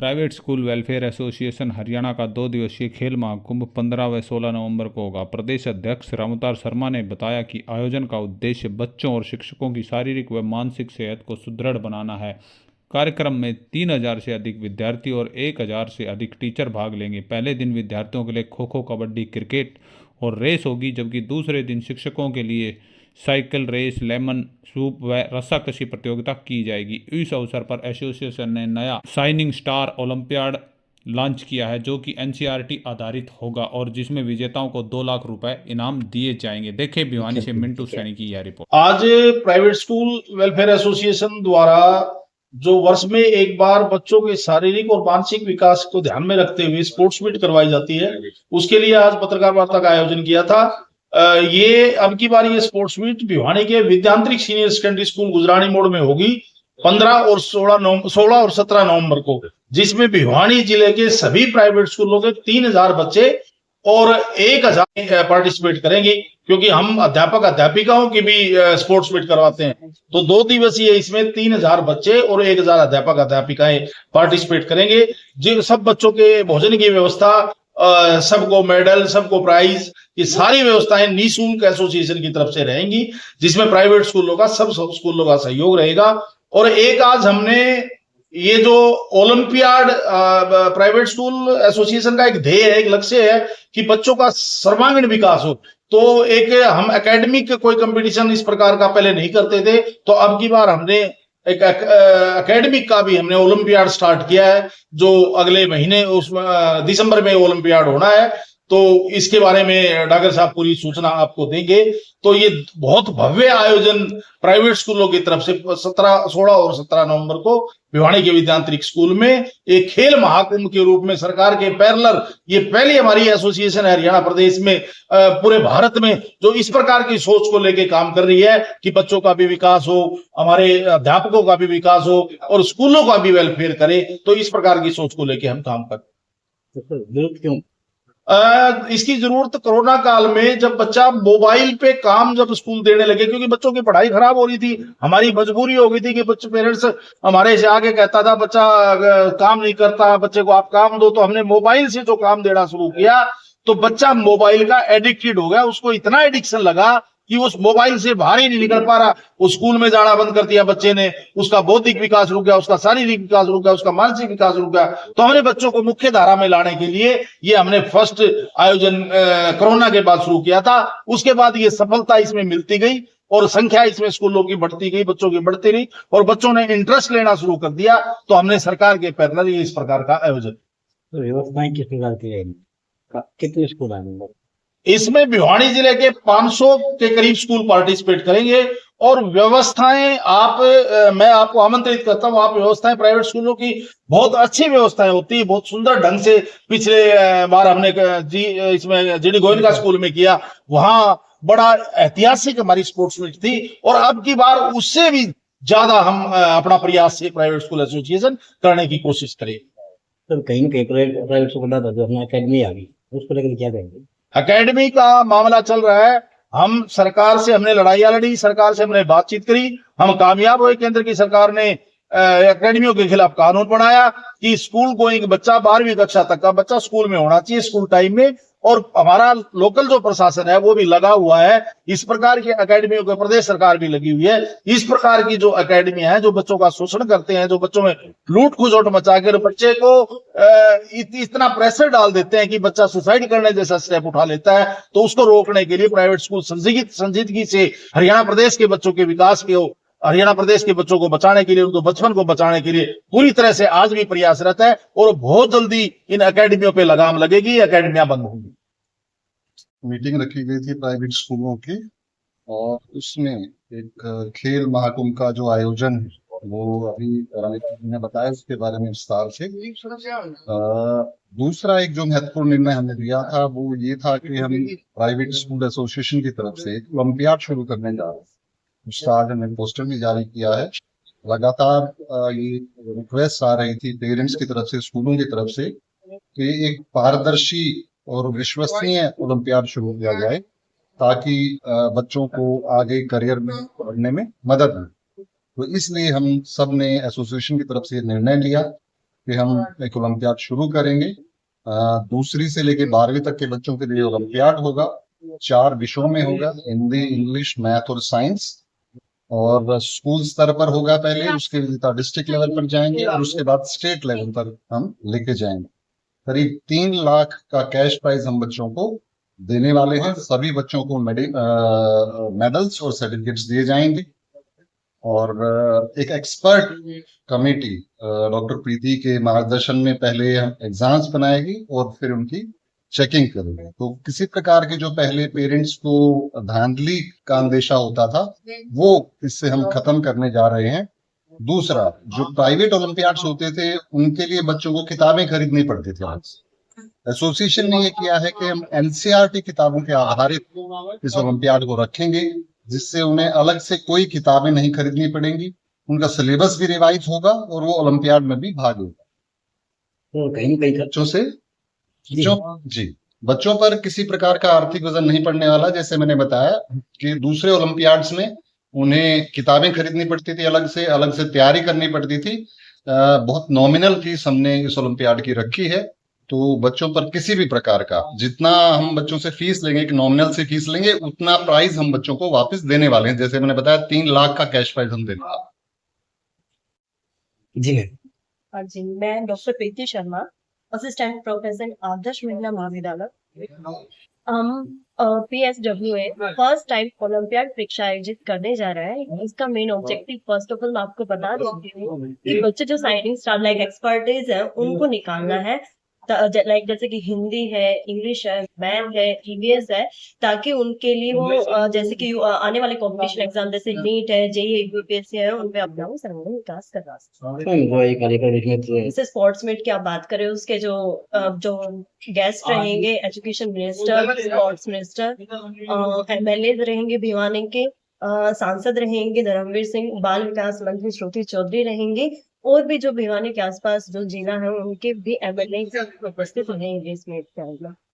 Private school welfare association Haryana का 2 दिवसीय खेल महाकुंभ 15 व 16 नवंबर को होगा। प्रदेश अध्यक्ष रामअवतार शर्मा ने बताया कि आयोजन का उद्देश्य बच्चों और शिक्षकों की शारीरिक व मानसिक सेहत को सुदृढ़ बनाना है। कार्यक्रम में 3000 से अधिक विद्यार्थी और 1000 से अधिक टीचर भाग लेंगे। पहले दिन विद्यार्थियों के लिए खो खो, कबड्डी, क्रिकेट और रेस होगी, जबकि दूसरे दिन शिक्षकों के लिए साइकिल रेस, लेमन सूप व रस्साकशी प्रतियोगिता की जाएगी। इस अवसर पर एसोसिएशन ने नया शाइनिंग स्टार ओलंपियाड लॉन्च किया है, जो कि एनसीईआरटी आधारित होगा और जिसमें विजेताओं को 2 लाख रुपए इनाम दिए जाएंगे। देखें भिवानी से मिंटू सैनी की यह रिपोर्ट। आज प्राइवेट स्कूल वेलफेयर एसोसिएशन द्वारा जो वर्ष में एक बार बच्चों के शारीरिक और मानसिक विकास को ध्यान में रखते हुए स्पोर्ट्स मीट करवाई जाती है, उसके लिए आज पत्रकार वार्ता का आयोजन किया था। ये अब की बार ये स्पोर्ट्स मीट भिवानी के विद्यांतरिक सीनियर सेकेंडरी स्कूल गुजरानी मोड़ में होगी 15 और 16 और 17 नवंबर को, जिसमें भिवानी जिले के सभी प्राइवेट स्कूलों के 3000 बच्चे और 1000 पार्टिसिपेट करेंगे, क्योंकि हम अध्यापक अध्यापिकाओं की भी स्पोर्ट्स मीट करवाते हैं। तो 2 दिवसीय इसमें 3000 बच्चे और 1000 अध्यापक अध्यापिकाएं पार्टिसिपेट करेंगे। जिन सब बच्चों के भोजन की व्यवस्था, सबको मेडल, सबको प्राइज, ये सारी व्यवस्थाएं निःशुल्क एसोसिएशन की तरफ से रहेंगी, जिसमें प्राइवेट स्कूलों का सब स्कूलों का सहयोग रहेगा। और एक आज हमने ये जो ओलंपियाड प्राइवेट स्कूल एसोसिएशन का एक ध्येय है, एक लक्ष्य है कि बच्चों का सर्वांगीण विकास हो। तो एक हम एकेडमिक कोई कंपटीशन इस प्रकार का पहले नहीं करते थे, तो अब की बार हमने एक एकेडमिक का भी हमने ओलंपियाड स्टार्ट किया है, जो अगले महीने उसमें दिसंबर में ओलंपियाड होना है। तो इसके बारे में डॉक्टर साहब पूरी सूचना आपको देंगे। तो ये बहुत भव्य आयोजन प्राइवेट स्कूलों की तरफ से 16 और 17 नवंबर को भिवानी के विद्यांतरिक स्कूल में एक खेल महाकुंभ के रूप में सरकार के पैरेलल ये पहली हमारी एसोसिएशन है हरियाणा प्रदेश में, पूरे भारत में, जो इस प्रकार की सोच को लेके काम कर रही है कि बच्चों का भी विकास हो, हमारे अध्यापकों का भी विकास हो और स्कूलों का भी वेलफेयर करे। तो इस प्रकार की सोच को लेके हम काम करते। क्यों इसकी जरूरत कोरोना काल में, जब बच्चा मोबाइल पे काम जब स्कूल देने लगे, क्योंकि बच्चों की पढ़ाई खराब हो रही थी, हमारी मजबूरी हो गई थी कि बच्चे पेरेंट्स हमारे से आगे कहता था बच्चा काम नहीं करता, बच्चे को आप काम दो, तो हमने मोबाइल से जो काम देना शुरू किया, तो बच्चा मोबाइल का एडिक्टेड हो गया। उसको इतना एडिक्शन लगा कि उस मोबाइल से बाहर ही नहीं निकल पा रहा। उस स्कूल में जाना बंद कर दिया बच्चे ने, उसका बौद्धिक विकास रुक गया, उसका शारीरिक विकास रुक गया, उसका मानसिक विकास रुक गया। तो हमने बच्चों को मुख्य धारा में लाने के लिए ये हमने फर्स्ट आयोजन कोरोना के बाद शुरू किया था। उसके बाद ये सफलता इसमें मिलती गई और संख्या इसमें स्कूलों की बढ़ती गई, बच्चों की बढ़ती रही और बच्चों ने इंटरेस्ट लेना शुरू कर दिया। तो हमने सरकार के पैरेलल ये इस प्रकार का आयोजन। तो व्यवस्थाएं किस प्रकार की रहेंगी, कितने स्कूल आएंगे? इसमें भिवानी जिले के 500 के करीब स्कूल पार्टिसिपेट करेंगे। और व्यवस्थाएं मैं आपको आमंत्रित करता हूं, आप व्यवस्थाएं प्राइवेट स्कूलों की बहुत अच्छी व्यवस्थाएं होती है, बहुत सुंदर ढंग से। पिछले बार हमने इसमें जीडी गोविंद स्कूल में किया, वहां बड़ा ऐतिहासिक हमारी स्पोर्ट्स मीट थी। और अब की बार उससे भी ज्यादा हम अपना प्रयास से प्राइवेट स्कूल एसोसिएशन करने की कोशिश करें। तो कहीं ना कहीं प्राइवेट स्कूल जो अपना अकेडमी आ गई, उसको लेकर क्या कहेंगे? एकेडमी का मामला चल रहा है। हम सरकार से हमने लड़ाइयां लड़ी, सरकार से हमने बातचीत करी, हम कामयाब हुए। केंद्र की सरकार ने एकेडमियों के खिलाफ कानून बनाया कि स्कूल गोइंग बच्चा 12वीं कक्षा तक का बच्चा स्कूल में होना चाहिए, स्कूल टाइम में। और हमारा लोकल जो प्रशासन है वो भी लगा हुआ है। इस प्रकार की एकेडमियों को प्रदेश सरकार भी लगी हुई है। इस प्रकार की जो एकेडमी है, जो बच्चों का शोषण करते हैं, जो बच्चों में लूट खुजोट मचाकर बच्चे को इतना प्रेशर डाल देते हैं कि बच्चा सुसाइड करने जैसा स्टेप उठा लेता है, तो उसको रोकने के लिए प्राइवेट स्कूल संजीदगी से हरियाणा प्रदेश के बच्चों के विकास के, हरियाणा प्रदेश के बच्चों को बचाने के लिए, उनको बचपन को बचाने के लिए पूरी तरह से आज भी प्रयासरत है। और बहुत जल्दी इन एकेडमियों पे लगाम लगेगी, एकेडमियां बंद होंगी। मीटिंग रखी गई थी प्राइवेट स्कूलों की और उसमें एक खेल महाकुंभ का जो आयोजन है वो अभी ने बताया, उसके बारे में विस्तार से। दूसरा एक जो महत्वपूर्ण निर्णय हमने लिया था वो ये था कि हम प्राइवेट स्कूल एसोसिएशन की तरफ से एक ओलंपियाड शुरू करने जा रहे हैं। उसका आज हमने पोस्टर भी जारी किया है। लगातार ये रिक्वेस्ट आ रही थी पेरेंट्स की तरफ से, स्कूलों की तरफ से, कि एक पारदर्शी और विश्वसनीय ओलंपियाड शुरू किया जाए ताकि बच्चों को आगे करियर में बढ़ने में मदद मिले। तो इसलिए हम सब ने एसोसिएशन की तरफ से निर्णय लिया कि हम एक ओलंपियाड शुरू करेंगे। दूसरी से लेके 12वीं तक के बच्चों के लिए ओलंपियाड होगा, 4 विषयों में होगा, हिंदी, इंग्लिश, मैथ और साइंस। और स्कूल स्तर पर होगा पहले, उसके विजेता डिस्ट्रिक्ट लेवल पर जाएंगे और उसके बाद स्टेट लेवल पर हम लेके जाएंगे। करीब 3 लाख का कैश प्राइज हम बच्चों को देने वाले हैं। सभी बच्चों को मेडल्स और सर्टिफिकेट्स दिए जाएंगे। और एक एक्सपर्ट कमेटी डॉक्टर प्रीति के मार्गदर्शन में पहले हम एग्जाम्स बनाएगी और फिर उनकी चेकिंग करेंगे। तो किसी प्रकार के जो पहले पेरेंट्स को धांधली का अंदेशा होता था, वो इससे हम खत्म करने जा रहे हैं। दूसरा, जो प्राइवेट ओलंपियाड्स होते थे उनके लिए बच्चों को किताबें खरीदनी पड़ती थी। एसोसिएशन ने ये किया है कि हम एनसीईआरटी किताबों के आधारित इस ओलंपियाड को रखेंगे, जिससे उन्हें अलग से कोई किताबें नहीं खरीदनी पड़ेंगी। उनका सिलेबस भी रिवाइज होगा और वो ओलंपियाड में भी भाग लेगा। तो कहीं न कहीं बच्चों से जी। बच्चों पर किसी प्रकार का आर्थिक वजन नहीं पड़ने वाला। जैसे मैंने बताया कि दूसरे ओलंपियाड्स में उन्हें किताबें खरीदनी पड़ती थी, अलग से तैयारी करनी पड़ती थी। बहुत नॉमिनल फीस हमने इस ओलंपियाड की रखी है। तो बच्चों पर किसी भी प्रकार का, जितना हम बच्चों से फीस लेंगे, एक नॉमिनल से फीस लेंगे, उतना प्राइज हम बच्चों को वापस देने वाले हैं। जैसे मैंने बताया 3 लाख का कैश प्राइज हम देने वाले जी हाँ जी, मैं डॉक्टर प्रीति शर्मा, असिस्टेंट प्रोफेसर आदर्श महिला महाविद्यालय। हम PSWA फर्स्ट टाइम ओलंपियाड परीक्षा आयोजित करने जा रहा है। इसका main objective first of all मैं आपको बता देती हूँ कि बच्चे जो साइंटिंग स्टार लाइक एक्सपर्टीज है उनको निकालना है। लाइक जैसे कि हिंदी है, इंग्लिश है, मैथ है, EVS है, ताकि उनके लिए वो जैसे कि आने वाले कॉम्पिटिशन एग्जाम जैसे नीट है, JEE, UPSC है, उनपे अपना सर्वांगीण विकास करवा सकते। जैसे स्पोर्ट्स मीट की आप बात करें, उसके जो गेस्ट रहेंगे, education minister, sports minister, MLA रहेंगे भिवानी के, सांसद रहेंगे धर्मवीर सिंह, बाल विकास मंत्री श्रुति चौधरी रहेंगे, और भी जो भिवानी के आसपास जो जिला है उनके भी MLA उपस्थित रहेंगे इस मीट के अंदर।